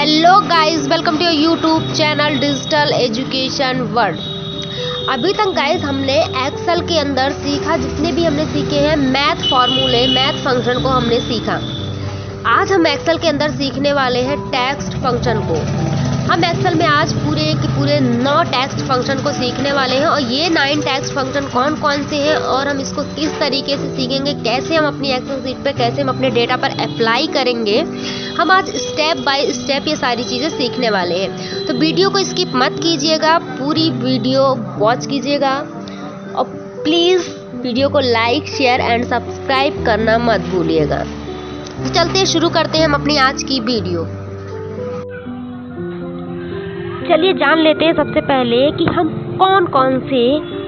Hello guys, welcome to your YouTube channel digital education world. अभी तक guys हमने Excel के अंदर सीखा, जितने भी हमने सीखे हैं मैथ फार्मूले, मैथ फंक्शन को हमने सीखा। आज हम एक्सेल के अंदर सीखने वाले हैं टेक्स्ट फंक्शन को। हम एक्सेल में आज पूरे के पूरे 9 टेक्स्ट फंक्शन को सीखने वाले हैं और ये 9 टेक्स्ट फंक्शन कौन कौन से हैं और हम इसको किस तरीके से सीखेंगे, कैसे हम अपनी एक्सेल शीट पे कैसे हम अपने डेटा पर अप्लाई करेंगे, हम आज स्टेप बाय स्टेप ये सारी चीज़ें सीखने वाले हैं। तो वीडियो को स्किप मत कीजिएगा, पूरी वीडियो वॉच कीजिएगा और प्लीज़ वीडियो को लाइक, शेयर एंड सब्सक्राइब करना मत भूलिएगा। तो चलते शुरू करते हैं हम अपनी आज की वीडियो। चलिए जान लेते हैं सबसे पहले कि हम कौन कौन से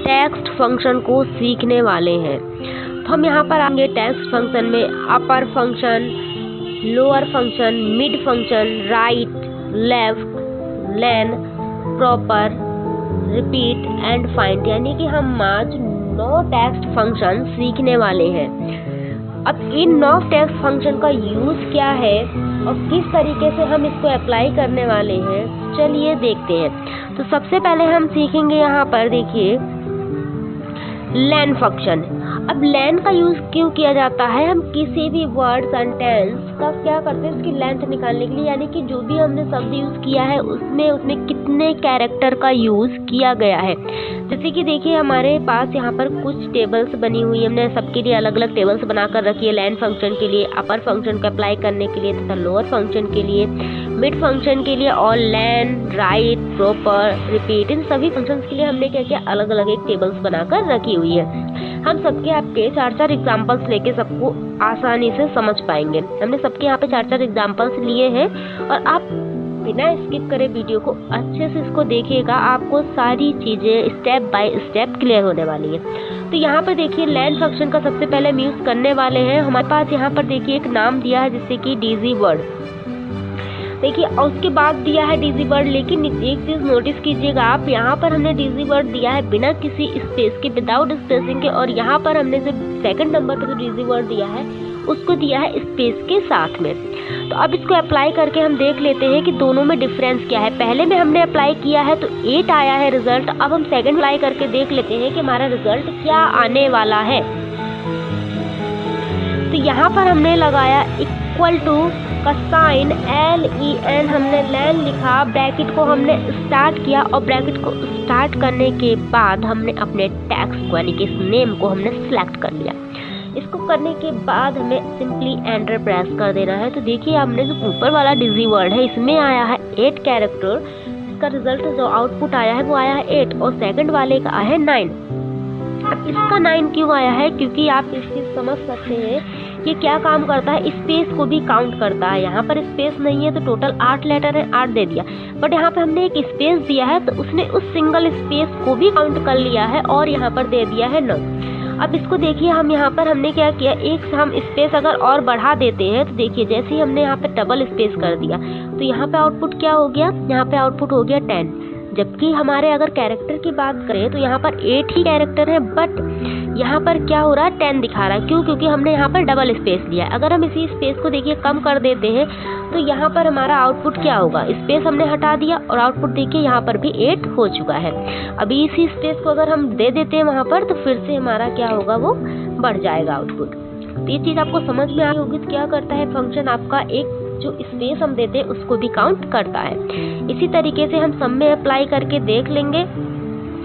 टेक्स्ट फंक्शन को सीखने वाले हैं। तो हम यहाँ पर आएंगे टेक्स्ट फंक्शन में upper function, lower function, mid function, right, left, len, proper, repeat and find, यानी कि हम आज 9 टेक्स्ट फंक्शन सीखने वाले हैं। अब इन 9 टेक्स्ट फंक्शन का यूज़ क्या है और किस तरीके से हम इसको अप्लाई करने वाले हैं, चलिए देखते हैं। तो सबसे पहले हम सीखेंगे यहाँ पर देखिए लेन फंक्शन। अब लेन का यूज़ क्यों किया जाता है, हम किसी भी वर्ड सेंटेंस का क्या करते हैं उसकी लेंथ निकालने के लिए, यानी कि जो भी हमने शब्द यूज़ किया है उसमें कितने कैरेक्टर का यूज़ किया गया है। जैसे कि देखिए हमारे पास यहाँ पर कुछ टेबल्स बनी हुई है, हमने सबके लिए अलग अलग टेबल्स बनाकर रखी है। लेन फंक्शन के लिए, अपर फंक्शन को अप्लाई करने के लिए तथा लोअर फंक्शन के लिए, मिड फंक्शन के लिए और लेन, राइट, प्रॉपर, रिपीट, इन सभी फंक्शंस के लिए हमने क्या किया, अलग अलग एक टेबल्स बनाकर रखी हुई है। हम सबके आपके 4-4 एग्जाम्पल्स लेके सबको आसानी से समझ पाएंगे। हमने सबके यहाँ पे 4-4 एग्जाम्पल्स लिए हैं और आप बिना स्किप करे वीडियो को अच्छे से इसको देखिएगा, आपको सारी चीज़ें स्टेप बाय स्टेप क्लियर होने वाली है। तो यहाँ पर देखिए लेन फंक्शन का सबसे पहले हम यूज़ करने वाले हैं। हमारे पास यहाँ पर देखिए एक नाम दिया है जिससे कि डीजी वर्ड, देखिए और उसके बाद दिया है डीजी वर्ड। लेकिन एक चीज़ नोटिस कीजिएगा आप, यहाँ पर हमने डीजी वर्ड दिया है बिना किसी स्पेस के, विदाउट स्पेसिंग के, और यहाँ पर हमने जो सेकंड नंबर पर जो डीजी वर्ड दिया है उसको दिया है स्पेस के साथ में। तो अब इसको अप्लाई करके हम देख लेते हैं कि दोनों में डिफरेंस क्या है। पहले में हमने अप्लाई किया है तो 8 आया है रिजल्ट। अब हम सेकंड अप्लाई करके देख लेते हैं कि हमारा रिजल्ट क्या आने वाला है। तो यहाँ पर हमने लगाया इक्वल टू का साइन, LEN, हमने लेन लिखा, ब्रैकेट को हमने स्टार्ट किया और ब्रैकेट को स्टार्ट करने के बाद हमने अपने टेक्स्ट को यानी कि इस नेम को हमने सिलेक्ट कर लिया। इसको करने के बाद हमें सिंपली एंटर प्रेस कर देना है। तो देखिए हमने जो ऊपर वाला डिजी वर्ड है इसमें आया है 8 कैरेक्टर, इसका रिजल्ट जो आउटपुट आया है वो आया है 8 और सेकंड वाले का आया है 9। अब इसका 9 क्यों आया है, क्योंकि आप इस चीज़ समझ सकते हैं कि क्या काम करता है, स्पेस को भी काउंट करता है। यहाँ पर स्पेस नहीं है तो टोटल 8 लेटर है, 8 दे दिया, बट यहाँ पर हमने एक स्पेस दिया है तो उसने उस सिंगल स्पेस को भी काउंट कर लिया है और यहाँ पर दे दिया है 9। अब इसको देखिए हम यहाँ पर हमने क्या किया, एक हम स्पेस अगर और बढ़ा देते हैं तो देखिए जैसे ही हमने यहाँ पे डबल स्पेस कर दिया तो यहाँ पे आउटपुट क्या हो गया, यहाँ पे आउटपुट हो गया 10। जबकि हमारे अगर कैरेक्टर की बात करें तो यहाँ पर 8 ही कैरेक्टर है, बट यहाँ पर क्या हो रहा है 10 दिखा रहा है। क्यों, क्योंकि हमने यहाँ पर डबल स्पेस लिया है। अगर हम इसी स्पेस को देखिए कम कर देते हैं तो यहाँ पर हमारा आउटपुट क्या होगा, स्पेस हमने हटा दिया और आउटपुट देखिए यहाँ पर भी 8 हो चुका है। अभी इसी स्पेस को अगर हम दे देते हैं वहाँ पर तो फिर से हमारा क्या होगा, वो बढ़ जाएगा आउटपुट। तो ये चीज़ आपको समझ में आई होगी। तो क्या करता है फंक्शन, आपका एक जो स्पेस हम देते हैं उसको भी काउंट करता है। इसी तरीके से हम सब में अप्लाई करके देख लेंगे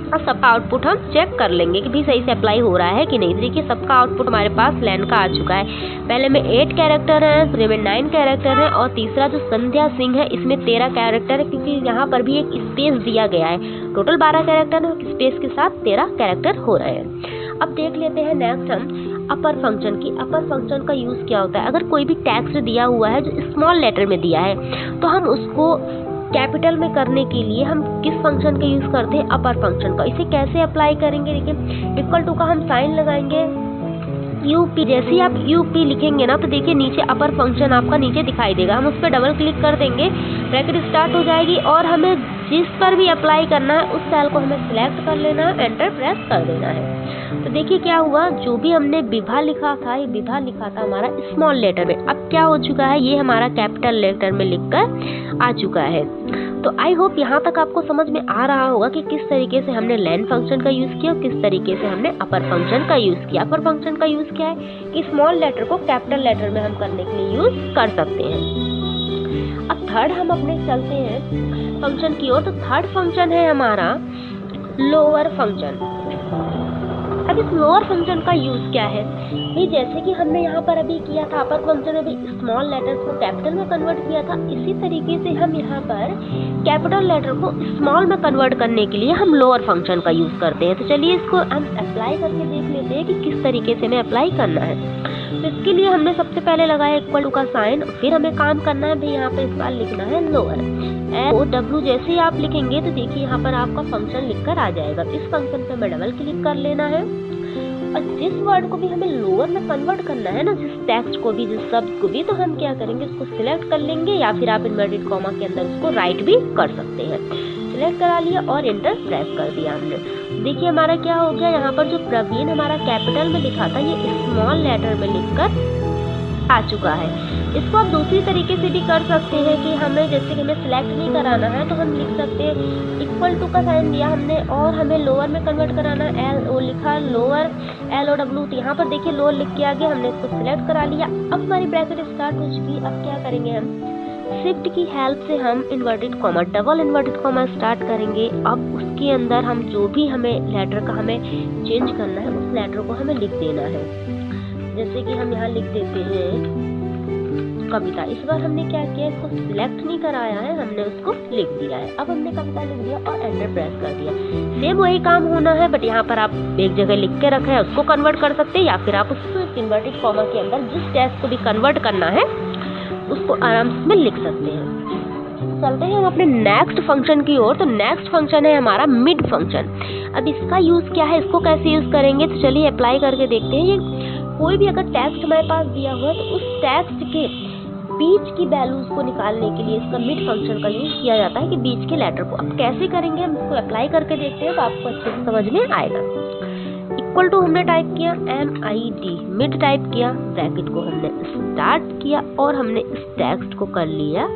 और सबका आउटपुट हम चेक कर लेंगे कि भी सही से अप्लाई हो रहा है कि नहीं। देखिए सबका आउटपुट हमारे पास लेन का आ चुका है। पहले में 8 कैरेक्टर है, दूसरे में 9 कैरेक्टर है और तीसरा जो संध्या सिंह है इसमें 13 कैरेक्टर है, क्योंकि यहाँ पर भी एक स्पेस दिया गया है। टोटल 12 कैरेक्टर है, स्पेस के साथ 13 कैरेक्टर हो रहे हैं। अब देख लेते हैं नेक्स्ट हम अपर फंक्शन की। अपर फंक्शन का यूज़ क्या होता है, अगर कोई भी टेक्स्ट दिया हुआ है जो स्मॉल लेटर में दिया है तो हम उसको कैपिटल में करने के लिए हम किस फंक्शन का यूज़ करते हैं, अपर फंक्शन का। इसे कैसे अप्लाई करेंगे, देखिए इक्वल टू का हम साइन लगाएंगे, यूपी, जैसे ही आप यूपी लिखेंगे ना तो देखिए नीचे अपर फंक्शन आपका नीचे दिखाई देगा। हम उस पर डबल क्लिक कर देंगे, ब्रैकेट स्टार्ट हो जाएगी और हमें जिस पर भी अप्लाई करना है उस सेल को हमें सिलेक्ट कर लेना है, एंटर प्रेस कर देना है। तो देखिए क्या हुआ, जो भी हमने विभा लिखा था, ये विभा लिखा था हमारा स्मॉल लेटर में, अब क्या हो चुका है, ये हमारा कैपिटल लेटर में लिखकर आ चुका है। तो आई होप यहाँ तक आपको समझ में आ रहा होगा कि किस तरीके से हमने लेन फंक्शन का यूज किया और किस तरीके से हमने अपर फंक्शन का यूज किया। अपर फंक्शन का यूज क्या है कि स्मॉल लेटर को कैपिटल लेटर में हम करने के लिए यूज कर सकते हैं। अब थर्ड हम अपने चलते हैं फंक्शन की ओर। तो थर्ड फंक्शन है हमारा लोअर फंक्शन। अब इस लोअर फंक्शन का यूज क्या है भाई, जैसे कि हमने यहाँ पर अभी किया था अपर फंक्शन में भी स्मॉल लेटर्स को कैपिटल में कन्वर्ट किया था, इसी तरीके से हम यहाँ पर कैपिटल लेटर को स्मॉल में कन्वर्ट करने के लिए हम लोअर फंक्शन का यूज करते हैं। तो चलिए इसको हम अप्लाई करके देख लेते हैं कि किस तरीके से हमें अप्लाई करना है। तो इसके लिए हमने सबसे पहले लगाया इक्वल टू का साइन, फिर हमें काम करना है भाई यहाँ पे इस बार लिखना है लोअर। LOW जैसे ही आप लिखेंगे तो देखिए यहाँ पर आपका फंक्शन लिखकर आ जाएगा। इस फंक्शन पे हमें डबल क्लिक कर लेना है और जिस वर्ड को भी हमें लोअर में कन्वर्ट करना है ना, जिस टेक्स्ट को भी, जिस शब्द को भी, तो हम क्या करेंगे उसको सिलेक्ट कर लेंगे या फिर आप इन्वर्टेड कॉमा के अंदर उसको राइट भी कर सकते हैं। सिलेक्ट करा लिया और एंटर प्रेस कर दिया हमने। देखिए हमारा क्या हो गया, यहाँ पर जो प्रवीण हमारा कैपिटल में लिखा था ये स्मॉल लेटर में लिखकर आ चुका है। इसको आप दूसरी तरीके से भी कर सकते हैं कि हमें जैसे कि हमें सिलेक्ट नहीं कराना है तो हम लिख सकते हैं इक्वल टू का साइन दिया हमने और हमें लोअर में कन्वर्ट कराना है, LO लिखा लोअर LOW, तो यहाँ पर देखिए लोअर लिख के आगे हमने इसको सिलेक्ट करा लिया। अब हमारी ब्रैकेट स्टार्ट हो चुकी। अब क्या करेंगे हम शिफ्ट की हेल्प से हम inverted comma, double inverted comma start करेंगे। अब उसके अंदर हम जो भी हमें लेटर का हमें चेंज करना है उस लेटर को हमें लिख देना है। जैसे कि हम यहाँ लिख देते हैं कविता। इस बार हमने क्या किया, इसको सिलेक्ट नहीं कराया है, हमने उसको लिख दिया है। अब हमने कविता लिख दिया और एंटर प्रेस कर दिया। सेम वही काम होना है, बट यहाँ पर आप एक जगह लिख के रखा है उसको कन्वर्ट कर सकते हैं या फिर आप उसको इन्वर्टेड कॉमा के अंदर जिस टेक्स्ट को भी कन्वर्ट करना है उसको आराम से लिख सकते हैं। चलते हैं हम अपने नेक्स्ट फंक्शन की ओर। तो नेक्स्ट फंक्शन है हमारा मिड फंक्शन। अब इसका यूज क्या है, इसको कैसे यूज करेंगे, तो चलिए अप्लाई करके देखते हैं। ये कोई भी अगर टेक्स्ट हमारे पास दिया हुआ है तो उस टेक्स्ट के बीच की वैल्यूज को निकालने के लिए इसका मिड फंक्शन का यूज किया जाता है कि बीच के लेटर को। अब कैसे करेंगे हम इसको अप्लाई करके देखते हैं तो आपको अच्छे से समझ में आएगा। इक्वल टू हमने टाइप किया MID, मिड टाइप किया, ब्रैकेट को हमने स्टार्ट किया और हमने इस टेक्स्ट को कर लिया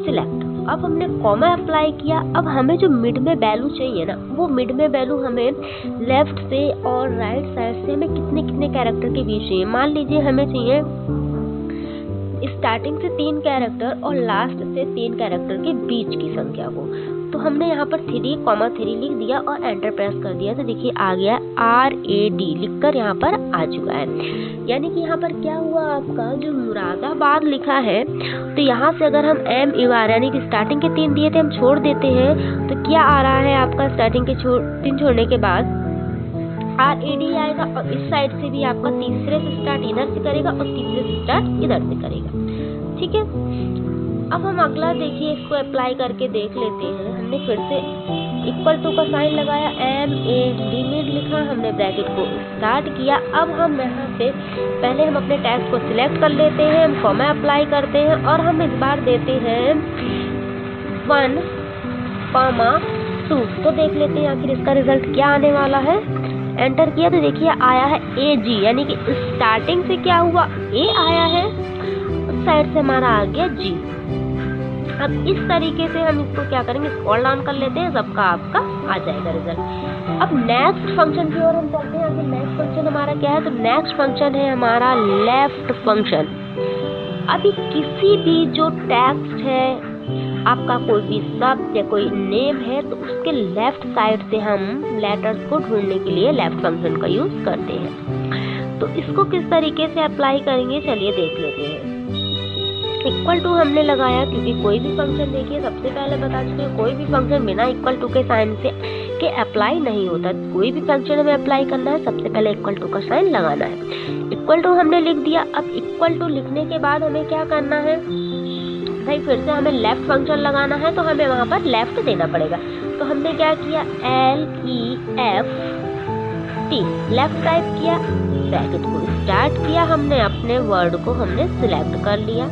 सिलेक्ट। अब हमने कॉमा अप्लाई किया। अब हमें जो मिड में वैल्यू चाहिए ना, वो मिड में वैल्यू हमें लेफ्ट से और राइट साइड से हमें कितने कितने कैरेक्टर के बीच चाहिए। मान लीजिए हमें चाहिए स्टार्टिंग से 3 कैरेक्टर और लास्ट से 3 कैरेक्टर के बीच की संख्या को। तो हमने यहाँ पर 3,3 लिख दिया और एंटर प्रेस कर दिया। तो देखिए आ गया RAD लिखकर यहाँ पर आ चुका है। यानी कि यहाँ पर क्या हुआ, आपका जो मुरादाबाद लिखा है तो यहाँ से अगर हम M इवार यानी कि स्टार्टिंग के 3 दिए थे हम छोड़ देते हैं तो क्या आ रहा है आपका स्टार्टिंग के 3 छोड़ने के बाद RAD आएगा और इस साइड से भी आपका तीसरे से स्टार्ट इधर से करेगा और तीसरे से स्टार्ट इधर से करेगा। ठीक है, अब हम अगला देखिए इसको अप्लाई करके देख लेते हैं। हमने फिर से इक्वल टू का साइन लगाया, MAD मिड लिखा, हमने ब्रैकेट को स्टार्ट किया। अब हम यहाँ से पहले हम अपने टेक्स्ट को सिलेक्ट कर लेते हैं, हम कॉमा अप्लाई करते हैं और हम इस बार देते हैं 1,2। तो देख लेते हैं आखिर इसका रिजल्ट क्या आने वाला है। एंटर किया तो देखिए आया है AG, यानी कि स्टार्टिंग से क्या हुआ A आया है, उस साइड से हमारा आ गया G। अब इस तरीके से हम इसको क्या करेंगे, स्क्रॉल डाउन कर लेते हैं, सबका आपका आ जाएगा रिजल्ट। अब नेक्स्ट फंक्शन की ओर हम चलते हैं। आगे नेक्स्ट फंक्शन हमारा क्या है, तो नेक्स्ट फंक्शन है हमारा लेफ्ट फंक्शन। अभी किसी भी जो टेक्स्ट है आपका, कोई भी शब्द या कोई नेम है, तो उसके लेफ्ट साइड से हम लेटर्स को ढूंढने के लिए लेफ्ट फंक्शन का यूज करते हैं। तो इसको किस तरीके से अप्लाई करेंगे चलिए देख लेते हैं। इक्वल टू हमने लगाया क्योंकि कोई भी फंक्शन, देखिए सबसे पहले बता चुके हैं, कोई भी फंक्शन बिना इक्वल टू के साइन से के अप्लाई नहीं होता। कोई भी फंक्शन हमें अप्लाई करना है सबसे पहले इक्वल टू का साइन लगाना है। इक्वल टू हमने लिख दिया। अब इक्वल टू लिखने के बाद हमें क्या करना है भाई, फिर से हमें लेफ्ट फंक्शन लगाना है तो हमें वहां पर लेफ्ट देना पड़ेगा। तो हमने क्या किया, LEFT लेफ्ट टाइप किया, ब्रैकेट को स्टार्ट किया, हमने अपने वर्ड को हमने सिलेक्ट कर लिया,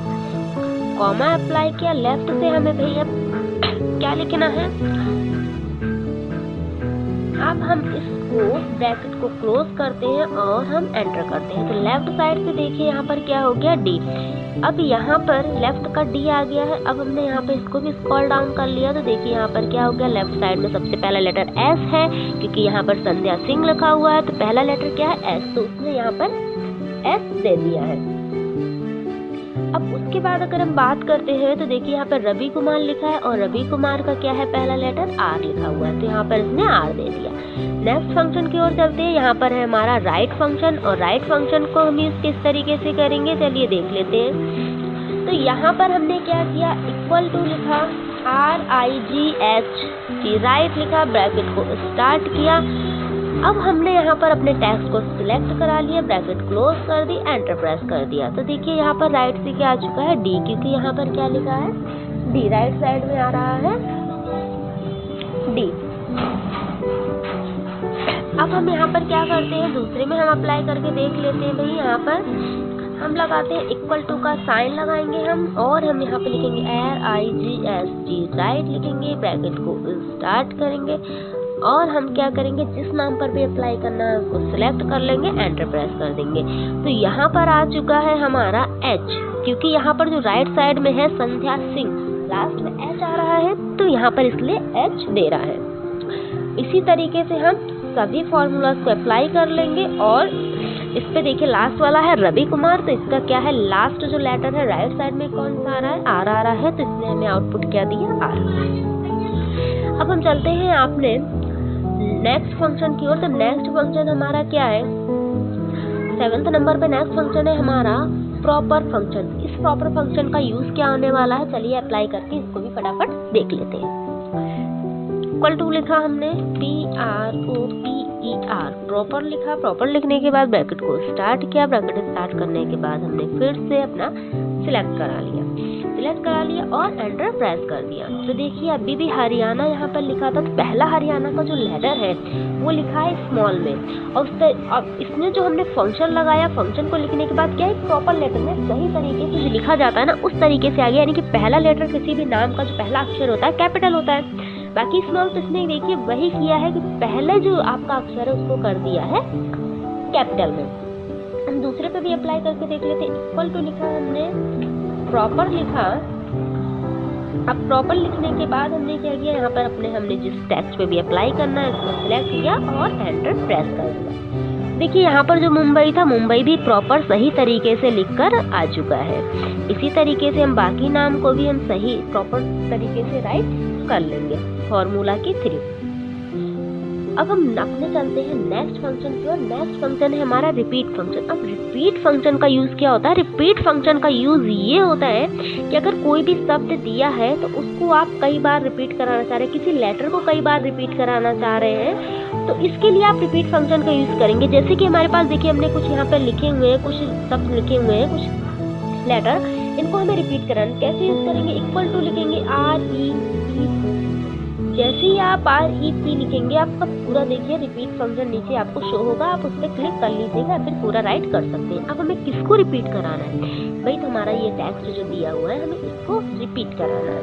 कॉमा अप्लाई किया। लेफ्ट से हमें भैया क्या लिखना है, अब हम इस वो ब्रैकेट को क्लोज करते हैं और हम एंटर करते हैं। तो लेफ्ट साइड से देखिए यहाँ पर क्या हो गया, डी। अब यहाँ पर लेफ्ट का डी आ गया है। अब हमने यहाँ पे इसको भी स्क्रॉल डाउन कर लिया तो देखिए यहाँ पर क्या हो गया, लेफ्ट साइड में सबसे पहला लेटर एस है, क्योंकि यहाँ पर संध्या सिंह लिखा हुआ है तो पहला लेटर क्या है, एस, तो उसने यहाँ पर एस दे दिया है। अब उसके बाद अगर हम बात करते हैं तो देखिए यहाँ पर रवि कुमार लिखा है और रवि कुमार का क्या है, पहला लेटर आर लिखा हुआ है तो यहाँ पर इसने आर दे दिया। नेक्स्ट फंक्शन की ओर चलते हैं। यहाँ पर है हमारा राइट फंक्शन और राइट फंक्शन को हम यूज किस तरीके से करेंगे चलिए देख लेते हैं। तो यहाँ पर हमने क्या किया, इक्वल टू लिखा, RIGHT, राइट लिखा, ब्रैकेट को स्टार्ट किया। अब हमने यहाँ पर अपने टेक्स्ट को सिलेक्ट करा लिया, ब्रैकेट क्लोज कर दी, एंटर प्रेस कर दिया। तो देखिए यहाँ पर राइट से क्या आ चुका है, डी, क्योंकि यहाँ पर क्या लिखा है, डी, राइट साइड में आ रहा है डी। अब हम यहाँ पर क्या करते हैं, दूसरे में हम अप्लाई करके देख लेते हैं। भाई यहाँ पर हम लगाते हैं इक्वल टू का साइन लगाएंगे हम, और हम यहाँ पे लिखेंगे RIGHT, राइट लिखेंगे, ब्रैकेट को स्टार्ट करेंगे और हम क्या करेंगे, जिस नाम पर भी अप्लाई करना है उसको सिलेक्ट कर लेंगे, एंटर प्रेस कर देंगे। तो यहाँ पर आ चुका है हमारा एच, क्योंकि यहाँ पर जो राइट साइड में है संध्या सिंह, लास्ट में एच आ रहा है तो यहाँ पर इसलिए एच दे रहा है। इसी तरीके से हम सभी फॉर्मूलाज को अप्लाई कर लेंगे। और इस पे देखिए लास्ट वाला है रवि कुमार, तो इसका क्या है, लास्ट जो लेटर है राइट साइड में कौन सा आ रहा है, आर आ रहा है, तो इसने हमें आउटपुट क्या दिया, आर। अब हम चलते हैं आपने नेक्स्ट फंक्शन की ओर। तो नेक्स्ट फंक्शन हमारा क्या है, 7th नंबर पे नेक्स्ट फंक्शन है हमारा प्रॉपर फंक्शन। इस प्रॉपर फंक्शन का यूज क्या होने वाला है, चलिए अप्लाई करके इसको भी फटाफट देख लेते हैं। इक्वल टू लिखा हमने, PROPER, प्रॉपर लिखा, प्रॉपर लिखने के बाद ब्रैकेट को स्टार्ट किया, ब्रैकेट स्टार्ट करने के बाद हमने फिर से अपना सिलेक्ट करा लिया और एंटर प्रेस कर दिया। तो देखिए अभी भी हरियाणा यहाँ पर लिखा था, तो पहला हरियाणा का जो लेटर है वो लिखा है स्मॉल में, और अब इसमें जो हमने फंक्शन लगाया, फंक्शन को लिखने के बाद क्या है, प्रॉपर लेटर में सही तरीके से जो लिखा जाता है ना उस तरीके से आ गया। यानी कि पहला लेटर किसी भी नाम का जो पहला अक्षर होता है कैपिटल होता है, बाकी स्मॉल, तो इसने देखिए वही किया है कि पहले जो आपका अक्षर है उसको कर दिया है कैपिटल में। हम दूसरे पे भी अप्लाई करके देख लेते हैं। इक्वल टू लिखा हमने, प्रॉपर लिखा। अब प्रॉपर लिखने के बाद हमने क्या किया, यहाँ पर हमने जिस टेक्स्ट पे भी अप्लाई करना है उसको सिलेक्ट किया और एंटर प्रेस कर दिया। देखिए यहाँ पर जो मुंबई था, मुंबई भी प्रॉपर सही तरीके से लिखकर आ चुका है। इसी तरीके से हम बाकी नाम को भी हम सही प्रॉपर तरीके से राइट कर लेंगे फॉर्मूला के थ्रू। अब हम अपने चलते हैं नेक्स्ट फंक्शन की ओर। नेक्स्ट फंक्शन है हमारा रिपीट फंक्शन। अब रिपीट फंक्शन का यूज क्या होता है, रिपीट फंक्शन का यूज ये होता है कि अगर कोई भी शब्द दिया है तो उसको आप कई बार रिपीट कराना चाह रहे हैं, किसी लेटर को कई बार रिपीट कराना चाह रहे हैं, तो इसके लिए आप रिपीट फंक्शन का यूज करेंगे। जैसे कि हमारे पास देखिए हमने कुछ यहाँ पर लिखे हुए हैं, कुछ शब्द लिखे हुए हैं, कुछ लेटर, इनको हमें रिपीट कराना। कैसे यूज करेंगे, इक्वल टू लिखेंगे REP। जैसे ही आप REP लिखेंगे आपका पूरा देखिए रिपीट फंक्शन नीचे आपको शो होगा, आप उस पर क्लिक कर लीजिएगा, फिर पूरा राइट कर सकते हैं। अब हमें किसको रिपीट कराना है भाई, तो हमारा ये टेक्स्ट जो दिया हुआ है हमें इसको रिपीट कराना है।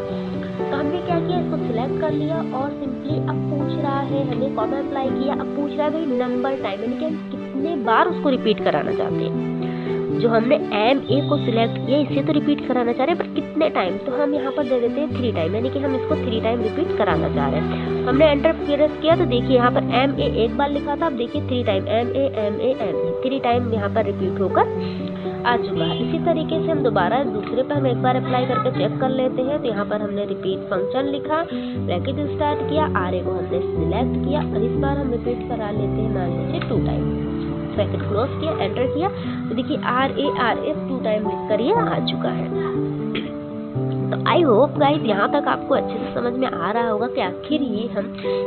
तो हमने क्या किया, इसको सिलेक्ट कर लिया और सिंपली अब पूछ रहा है, हमने कॉमा अप्लाई किया, अब पूछ रहा है भाई नंबर टाइम, यानी कि हम कितने बार उसको रिपीट कराना चाहते हैं। जो हमने MA को सिलेक्ट किया इसे तो रिपीट कराना चाह रहे हैं, पर कितने टाइम, तो हम यहाँ पर दे देते हैं 3 टाइम, यानी कि हम इसको 3 टाइम रिपीट कराना चाह रहे हैं। हमने एंटर प्रेस किया तो देखिए यहाँ पर MA एक बार लिखा था, अब देखिए 3 टाइम MA 3 टाइम यहाँ पर रिपीट होकर आ चुका है। इसी तरीके से हम दोबारा दूसरे पर हम एक बार अप्लाई करके चेक कर लेते हैं। तो यहाँ पर हमने रिपीट फंक्शन लिखा, ब्रैकेट स्टार्ट किया, RA को हमने सिलेक्ट किया और इस बार हम रिपीट करा लेते हैं, मान लीजिए 2 टाइम, ब्रैकेट क्लोज किया, एंटर किया, तो देखिए RA 2 टाइम लिखकर ये आ चुका है। तो आई होप गाइस यहाँ तक आपको अच्छे से समझ में आ रहा होगा कि आखिर ये हम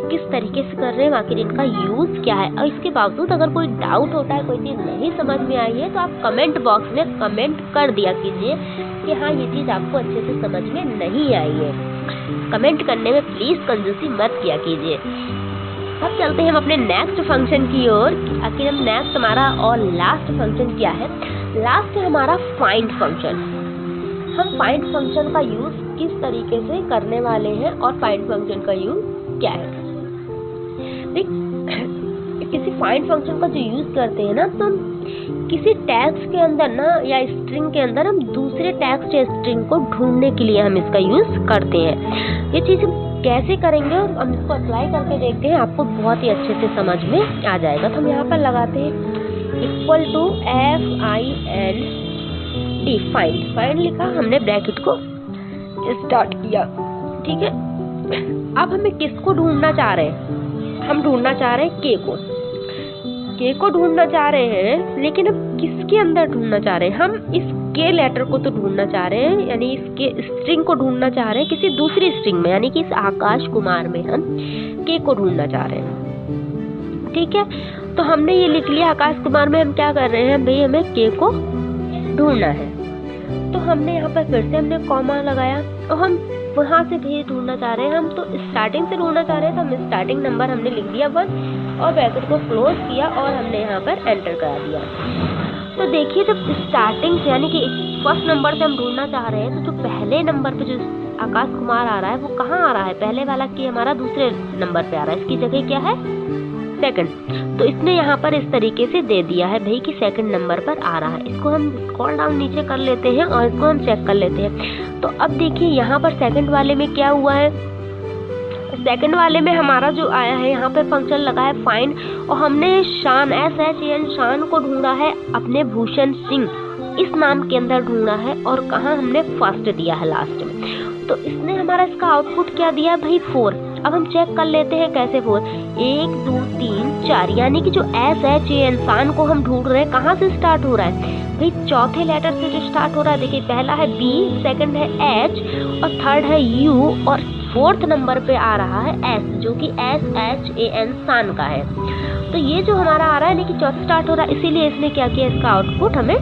किस तरीके से कर रहे हैं, आखिर इनका यूज क्या है। और इसके बावजूद अगर कोई डाउट होता है, कोई चीज़ नहीं समझ में आई है, तो आप कमेंट बॉक्स में कमेंट कर दिया कीजिए कि हाँ ये चीज़ आपको अच्छे से समझ में नहीं आई है। कमेंट करने में प्लीज़ कंजूसी मत किया कीजिए। अब चलते हैं हम अपने नेक्स्ट फंक्शन की ओर। आखिर हम नेक्स्ट हमारा और लास्ट फंक्शन क्या है, लास्ट है हमारा फाइंड फंक्शन। हम फाइंड फंक्शन का यूज किस तरीके से करने वाले हैं और फाइंड फंक्शन का यूज क्या है। किसी फाइंड फंक्शन का जो यूज करते हैं ना, तो हम किसी टैग्स के अंदर ना या स्ट्रिंग के अंदर हम दूसरे टैग्स या स्ट्रिंग को ढूंढने के लिए हम इसका यूज करते हैं। ये चीज कैसे करेंगे और हम इसको अप्लाई करके देखते हैं, आपको बहुत ही अच्छे से समझ में आ जाएगा। तो हम यहाँ पर लगाते हैं इक्वल टू FIND, फाइंड लिखा, हमने ब्रैकेट को स्टार्ट किया, ठीक है। अब हमें किसको ढूंढना चाह रहे हैं? हम ढूंढना चाह रहे हैं के को ढूंढना चाह रहे हैं, लेकिन अब किसके अंदर ढूंढना चाह रहे हैं? हम इस के लेटर को तो ढूंढना चाह रहे हैं, यानी इसके स्ट्रिंग को ढूंढना चाह रहे हैं किसी दूसरी स्ट्रिंग में, यानी कि इस आकाश कुमार में हम के को ढूंढना चाह रहे हैं, ठीक है। तो हमने ये लिख लिया आकाश कुमार में हम क्या कर रहे हैं भाई, हमें के को ढूंढना है। तो हमने यहाँ पर फिर से हमने कॉमा लगाया और हम वहाँ से भी ढूंढना चाह रहे हैं, हम तो स्टार्टिंग से ढूंढना चाह रहे हैं, तो हम स्टार्टिंग नंबर हमने लिख दिया 1 और ब्रैकेट को क्लोज किया और हमने यहाँ पर एंटर करा दिया। तो देखिए जब स्टार्टिंग से यानी कि फर्स्ट नंबर से हम ढूंढना चाह रहे हैं, तो जो पहले नंबर पे जो आकाश कुमार आ रहा है वो कहाँ आ रहा है? पहले वाला के हमारा दूसरे नंबर पे आ रहा है, इसकी जगह क्या है? सेकंड। तो इसने यहाँ पर इस तरीके से दे दिया है भाई कि सेकंड नंबर पर आ रहा है। इसको हम स्क्रॉल डाउन नीचे कर लेते हैं और इसको हम चेक कर लेते हैं। तो अब देखिए यहाँ पर सेकंड वाले में क्या हुआ है, सेकंड वाले में हमारा जो आया है यहाँ पे फंक्शन लगा है फाइंड, और हमने शान SHAN शान को ढूंढा है अपने भूषण सिंह इस नाम के अंदर ढूंढा है, और कहाँ हमने फर्स्ट दिया है लास्ट में। तो इसने हमारा इसका आउटपुट क्या दिया भाई 4। अब हम चेक कर लेते हैं कैसे 4, 1 2 3 4, यानी कि जो SHAN शान को हम ढूंढ रहे हैं कहाँ से स्टार्ट हो रहा है भाई? चौथे लेटर से जो स्टार्ट हो रहा है। देखिए पहला है B, सेकंड है H और थर्ड है U और फोर्थ नंबर पे आ रहा है S, जो कि SHAN शान का है। तो ये जो हमारा आ रहा है कि चौथा स्टार्ट हो रहा है, इसीलिए इसने क्या किया, इसका आउटपुट हमें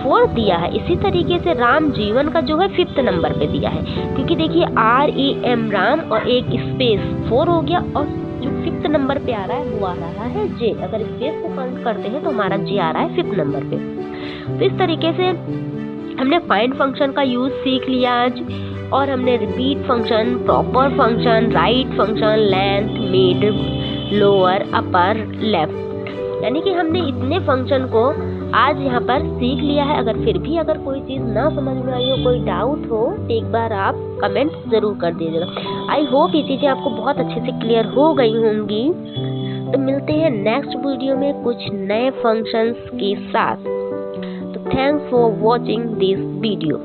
4 दिया है। इसी तरीके से राम जीवन का जो है 5th नंबर पे दिया है, क्योंकि देखिए RAM राम और एक स्पेस 4 हो गया, और जो 5th नंबर पे आ रहा है वो आ रहा है J। अगर स्पेस को काउंट करते हैं तो हमारा J आ रहा है 5th नंबर पे। तो इस तरीके से हमने फाइंड फंक्शन का यूज सीख लिया आज, और हमने repeat function, proper function, right function, length, mid, lower, upper, left, यानी कि हमने इतने फंक्शन को आज यहाँ पर सीख लिया है। अगर फिर भी अगर कोई चीज़ ना समझ में आई हो, कोई डाउट हो, तो एक बार आप कमेंट ज़रूर कर दीजिएगा। आई होप ये चीज़ें आपको बहुत अच्छे से क्लियर हो गई होंगी। तो मिलते हैं नेक्स्ट वीडियो में कुछ नए फंक्शंस के साथ। तो thanks for watching this video.